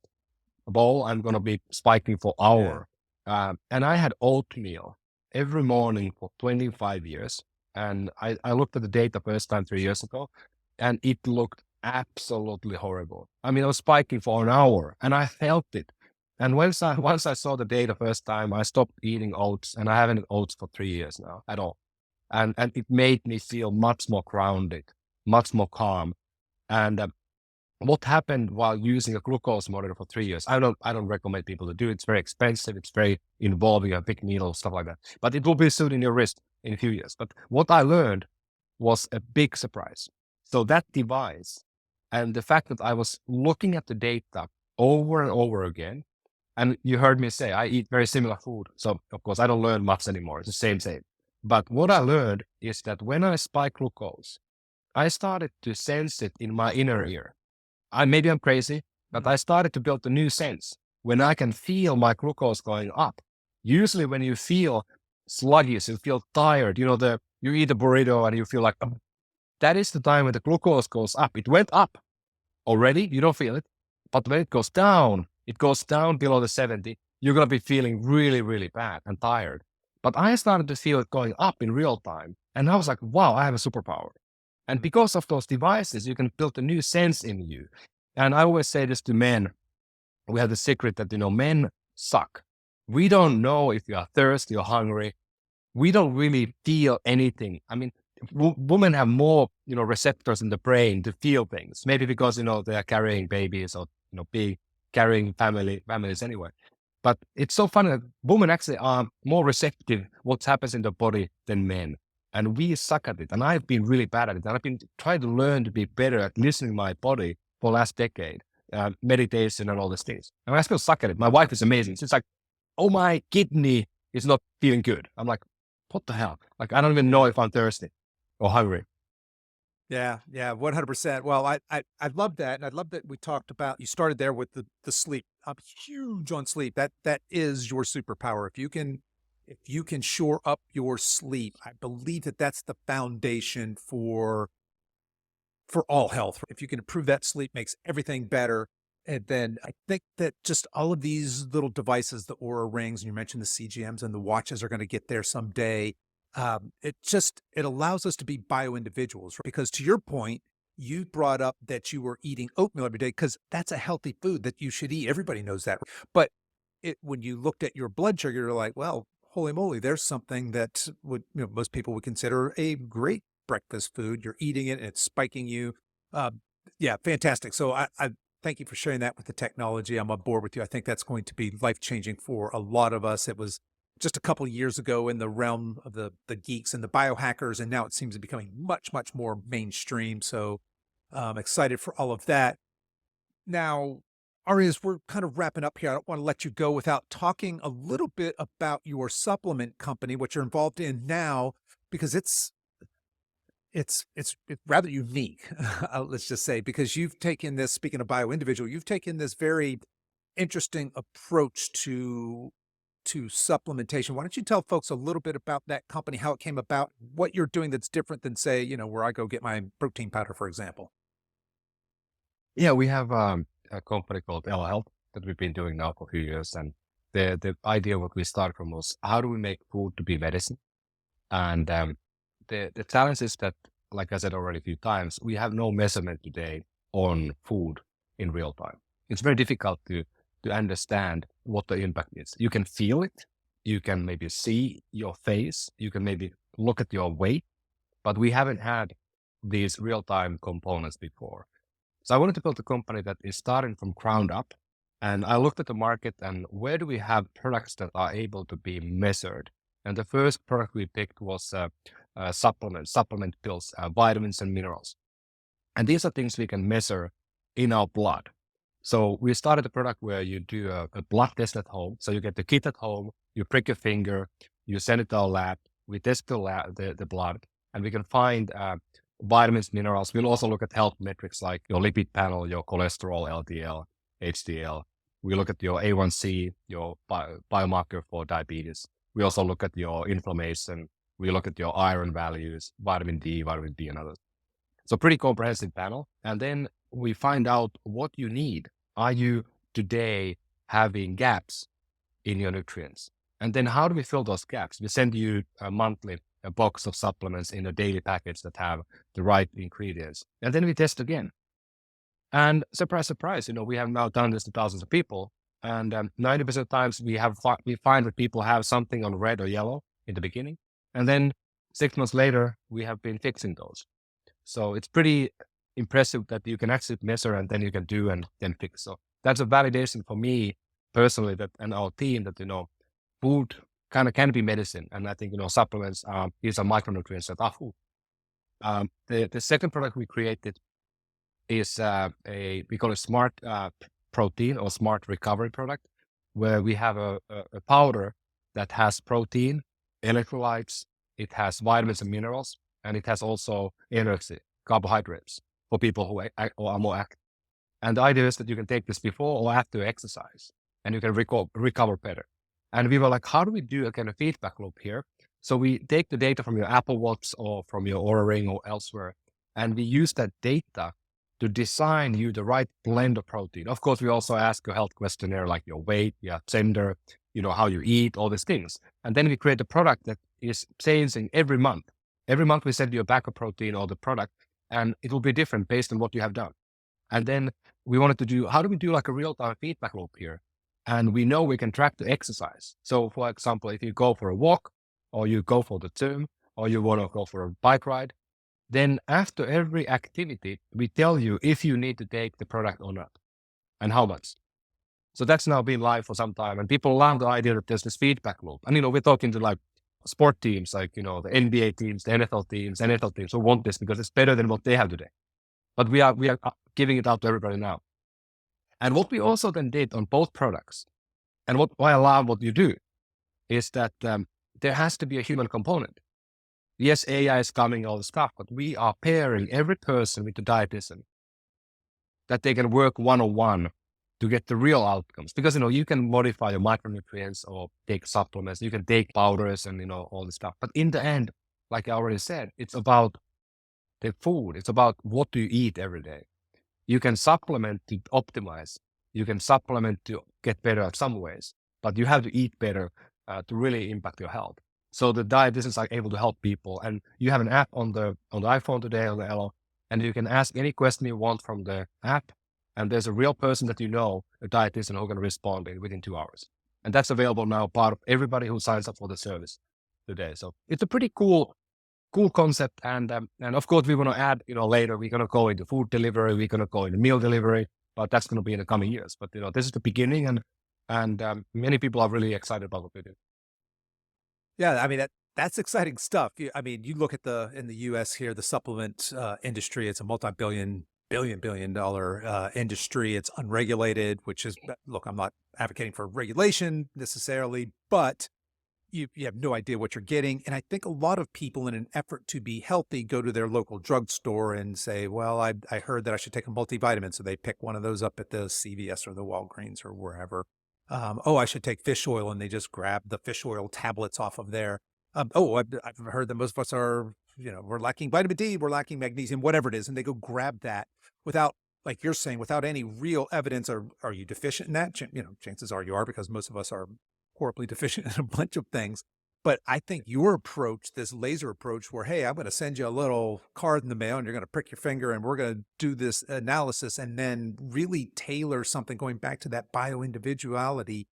bowl, I'm going to be spiking for hours. And I had oatmeal every morning for 25 years. And I looked at the data first time 3 years ago, and it looked absolutely horrible. I mean, I was spiking for an hour and I felt it. And once I saw the data first time, I stopped eating oats, and I haven't eaten oats for 3 years now at all. And it made me feel much more grounded, much more calm. And what happened while using a glucose monitor for 3 years? I don't recommend people to do it. It's very expensive. It's very involving, a big needle, stuff like that. But it will be soon in your wrist in a few years. But what I learned was a big surprise. So that device, and the fact that I was looking at the data over and over again, and you heard me say, I eat very similar food. So of course I don't learn much anymore. It's the same. But what I learned is that when I spike glucose, I started to sense it in my inner ear. Maybe I'm crazy, but I started to build a new sense when I can feel my glucose going up. Usually when you feel sluggish, you feel tired, you eat a burrito and you feel like, that is the time when the glucose goes up. It went up already, you don't feel it. But when it goes down below the 70, you're going to be feeling really, really bad and tired. But I started to feel it going up in real time. And I was like, wow, I have a superpower. And because of those devices, you can build a new sense in you. And I always say this to men. We have the secret that, men suck. We don't know if you are thirsty or hungry. We don't really feel anything. I mean, women have more, receptors in the brain to feel things. Maybe because, they are carrying babies or, carrying families anyway. But it's so funny that women actually are more receptive what happens in the body than men. And we suck at it. And I've been really bad at it. And I've been trying to learn to be better at listening to my body for the last decade. Meditation and all these things. And I still suck at it. My wife is amazing. She's like, oh, my kidney is not feeling good. I'm like, what the hell? Like, I don't even know if I'm thirsty or hungry. Yeah, 100%. Well, I love that. And I love that we talked about, you started there with the sleep. I'm huge on sleep. That is your superpower. If you can shore up your sleep, I believe that that's the foundation for all health. If you can improve that sleep, makes everything better. And then I think that just all of these little devices, the Oura rings, and you mentioned the CGMs and the watches are going to get there someday. It allows us to be bio-individuals, right? Because to your point, you brought up that you were eating oatmeal every day because that's a healthy food that you should eat. Everybody knows that. But when you looked at your blood sugar, you're like, well, holy moly, there's something that most people would consider a great breakfast food. You're eating it and it's spiking you. Yeah, fantastic. So Thank you for sharing that with the technology. I'm on board with you. I think that's going to be life-changing for a lot of us. It was just a couple of years ago in the realm of the geeks and the biohackers, and now it seems to be becoming much, much more mainstream. So I'm excited for all of that. Now, Ari, as we're kind of wrapping up here, I don't want to let you go without talking a little bit about your supplement company, what you're involved in now, because it's rather unique, let's just say, because you've taken this, speaking of bio individual, you've taken this very interesting approach to supplementation. Why don't you tell folks a little bit about that company, how it came about, what you're doing that's different than, say, where I go get my protein powder, for example? Yeah, we have a company called Elo Health that we've been doing now for a few years. And the idea what we started from was how do we make food to be medicine? And the challenge is that, like I said already a few times, we have no measurement today on food in real time. It's very difficult to understand what the impact is. You can feel it. You can maybe see your face. You can maybe look at your weight, but we haven't had these real-time components before. So I wanted to build a company that is starting from ground up. And I looked at the market and where do we have products that are able to be measured? And the first product we picked was supplement pills, vitamins and minerals. And these are things we can measure in our blood. So we started a product where you do a blood test at home. So you get the kit at home, you prick your finger, you send it to our lab, we test the blood, and we can find vitamins, minerals. We'll also look at health metrics like your lipid panel, your cholesterol, LDL, HDL. We look at your A1C, your biomarker for diabetes. We also look at your inflammation. We look at your iron values, vitamin D, vitamin B, and others. So pretty comprehensive panel. And then we find out what you need. Are you today having gaps in your nutrients? And then how do we fill those gaps? We send you monthly a box of supplements in a daily package that have the right ingredients. And then we test again. And surprise, surprise, we have now done this to thousands of people. And 90% of the times we find that people have something on red or yellow in the beginning. And then 6 months later, we have been fixing those. So it's pretty impressive that you can actually measure and then you can do and then fix. So that's a validation for me personally and our team that, food kind of can be medicine. And I think, supplements, these are micronutrients that are food. The second product we created is we call it smart protein or smart recovery product, where we have a powder that has protein, electrolytes, it has vitamins and minerals, and it has also energy, carbohydrates for people who are more active. And the idea is that you can take this before or after exercise, and you can recover better. And we were like, how do we do a kind of feedback loop here? So we take the data from your Apple Watch or from your Oura Ring or elsewhere, and we use that data to design you the right blend of protein. Of course, we also ask a health questionnaire like your weight, your gender, how you eat, all these things. And then we create a product that is changing every month. Every month we send you a bag of protein or the product, and it will be different based on what you have done. And then we wanted to do, how do we do like a real-time feedback loop here? And we know we can track the exercise. So for example, if you go for a walk or you go for the gym or you want to go for a bike ride, then after every activity, we tell you if you need to take the product or not and how much. So that's now been live for some time, and people love the idea that there's this feedback loop. And, we're talking to like sport teams, like, the NBA teams, the NFL teams who want this because it's better than what they have today. But we are giving it out to everybody now. And what we also then did on both products, and why I love what you do, is that there has to be a human component. Yes, AI is coming, all the stuff, but we are pairing every person with a dietitian that they can work one-on-one to get the real outcomes. Because, you can modify your micronutrients or take supplements, you can take powders and, all this stuff. But in the end, like I already said, it's about the food. It's about what do you eat every day. You can supplement to optimize. You can supplement to get better at some ways, but you have to eat better to really impact your health. So the dietitians are able to help people, and you have an app on the iPhone today on the Elo, and you can ask any question you want from the app, and there's a real person that a dietitian who can respond within 2 hours. And that's available now, part of everybody who signs up for the service today. So it's a pretty cool concept, and of course we want to add, later we're going to go into food delivery, we're going to go into meal delivery, but that's going to be in the coming years. But this is the beginning, and many people are really excited about what we do. Yeah, I mean that's exciting stuff. I mean, you look at in the U.S. here, the supplement industry. It's a billion dollar industry. It's unregulated, which is look. I'm not advocating for regulation necessarily, but you have no idea what you're getting. And I think a lot of people, in an effort to be healthy, go to their local drugstore and say, "Well, I heard that I should take a multivitamin," so they pick one of those up at the CVS or the Walgreens or wherever. Oh, I should take fish oil, and they just grab the fish oil tablets off of there. Oh, I've heard that most of us are, we're lacking vitamin D, we're lacking magnesium, whatever it is, and they go grab that without, like you're saying, without any real evidence. Or are you deficient in that? Chances are you are, because most of us are horribly deficient in a bunch of things. But I think your approach, this laser approach where, hey, I'm going to send you a little card in the mail and you're going to prick your finger and we're going to do this analysis and then really tailor something, going back to that bio-individuality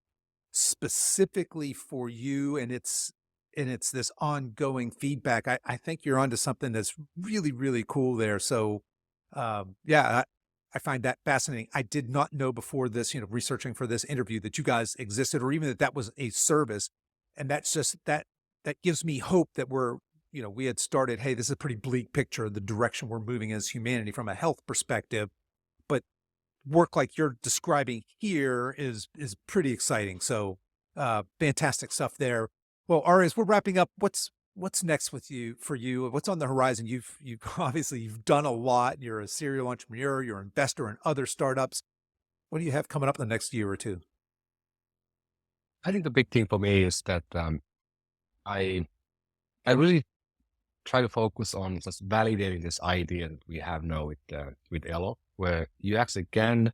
specifically for you. And it's this ongoing feedback. I think you're onto something that's really, really cool there. So yeah, I find that fascinating. I did not know before this, researching for this interview, that you guys existed, or even that was a service. And that's just that gives me hope that we had started, hey, this is a pretty bleak picture of the direction we're moving as humanity from a health perspective. But work like you're describing here is pretty exciting. So fantastic stuff there. Well, Ari, as we're wrapping up, what's next for you? What's on the horizon? You've obviously you've done a lot. You're a serial entrepreneur, you're an investor in other startups. What do you have coming up in the next year or two? I think the big thing for me is that I really try to focus on just validating this idea that we have now with Elo, where you actually can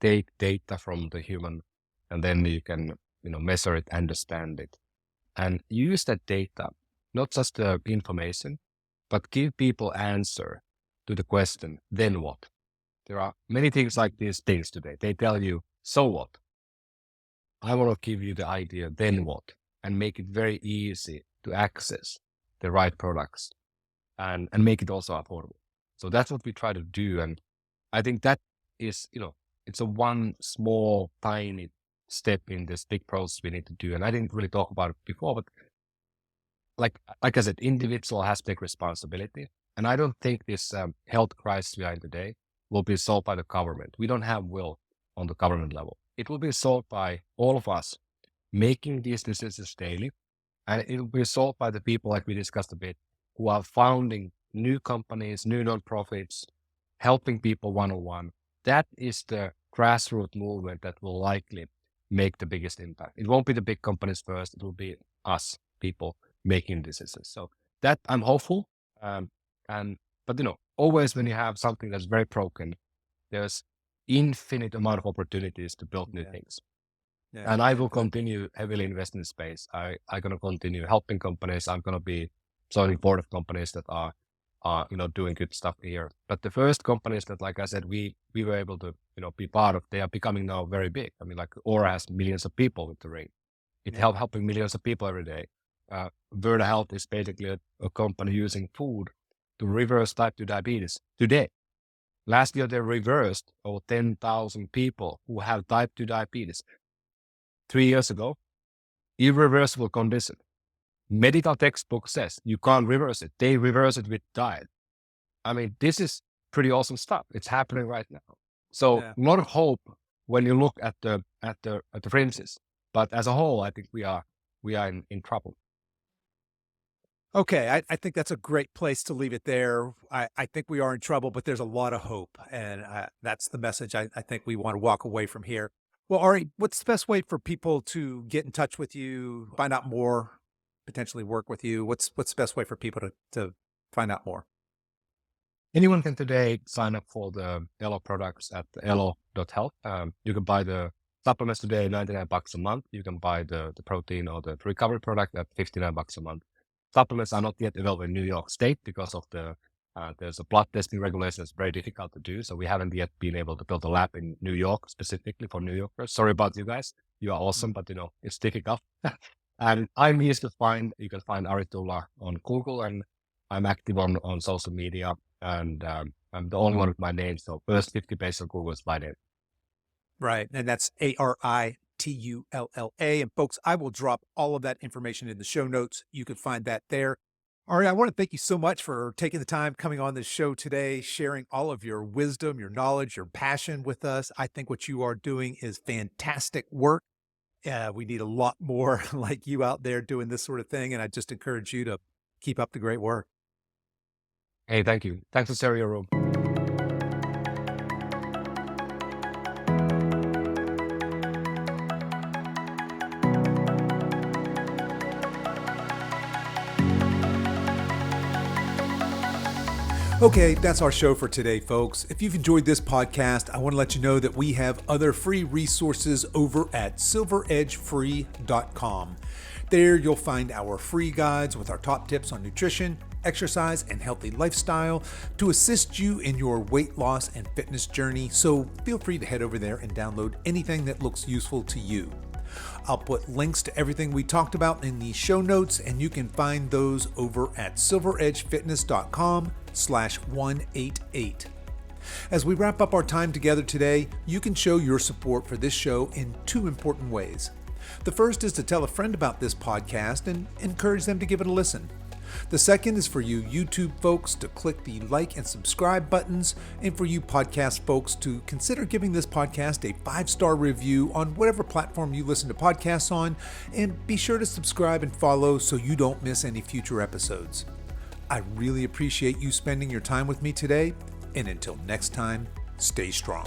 take data from the human and then you can measure it, understand it, and use that data, not just the information, but give people answer to the question, then what? There are many things like these things today. They tell you, so what? I want to give you the idea, then what? And make it very easy to access the right products and make it also affordable. So that's what we try to do. And I think that is, it's a one small, tiny step in this big process we need to do. And I didn't really talk about it before, but like I said, individual has big responsibility. And I don't think this health crisis we are in today will be solved by the government. We don't have will on the government level. It will be solved by all of us making these decisions daily. And it will be solved by the people, like we discussed a bit, who are founding new companies, new nonprofits, helping people one-on-one. That is the grassroots movement that will likely make the biggest impact. It won't be the big companies first. It will be us, people, making decisions. So that I'm hopeful. But always when you have something that's very broken, there's infinite amount of opportunities to build new things. Yeah, and I will continue heavily invest in the space. I'm going to continue helping companies. I'm going to be joining board of companies that are doing good stuff here. But the first companies that, like I said, we were able to, be part of, they are becoming now very big. I mean, like Oura has millions of people with the ring. It helping millions of people every day. Virta Health is basically a company using food to reverse type 2 diabetes today. Last year, they reversed over 10,000 people who have type 2 diabetes. 3 years ago, irreversible condition. Medical textbook says you can't reverse it. They reverse it with diet. I mean, this is pretty awesome stuff. It's happening right now. So a lot of hope when you look at the fringes. But as a whole, I think we are in trouble. Okay, I think that's a great place to leave it there. I think we are in trouble, but there's a lot of hope. And that's the message I think we want to walk away from here. Well, Ari, what's the best way for people to get in touch with you, find out more, potentially work with you? What's the best way for people to find out more? Anyone can today sign up for the Elo products at elo.health. You can buy the supplements today, $99 a month. You can buy the protein or the recovery product at $59 a month. Supplements are not yet available in New York State because of there's a blood testing regulation that's very difficult to do. So we haven't yet been able to build a lab in New York specifically for New Yorkers. Sorry about you guys. You are awesome, but it's difficult. And I'm easy to find. You can find Ari Tulla on Google, and I'm active on social media. And I'm the only one with my name. So first 50 pages of Google is my name. Right. And that's ARITULLA. And folks, I will drop all of that information in the show notes. You can find that there. Ari, I want to thank you so much for taking the time coming on this show today, sharing all of your wisdom, your knowledge, your passion with us. I think what you are doing is fantastic work. We need a lot more like you out there doing this sort of thing. And I just encourage you to keep up the great work. Hey, thank you. Thanks for sharing your room. Okay, that's our show for today, folks. If you've enjoyed this podcast, I want to let you know that we have other free resources over at silveredgefree.com. There you'll find our free guides with our top tips on nutrition, exercise, and healthy lifestyle to assist you in your weight loss and fitness journey. So feel free to head over there and download anything that looks useful to you. I'll put links to everything we talked about in the show notes, and you can find those over at silveredgefitness.com/188. As we wrap up our time together today, you can show your support for this show in two important ways. The first is to tell a friend about this podcast and encourage them to give it a listen. The second is for you YouTube folks to click the like and subscribe buttons, and for you podcast folks to consider giving this podcast a 5-star review on whatever platform you listen to podcasts on, and be sure to subscribe and follow so you don't miss any future episodes. I really appreciate you spending your time with me today, and until next time, stay strong.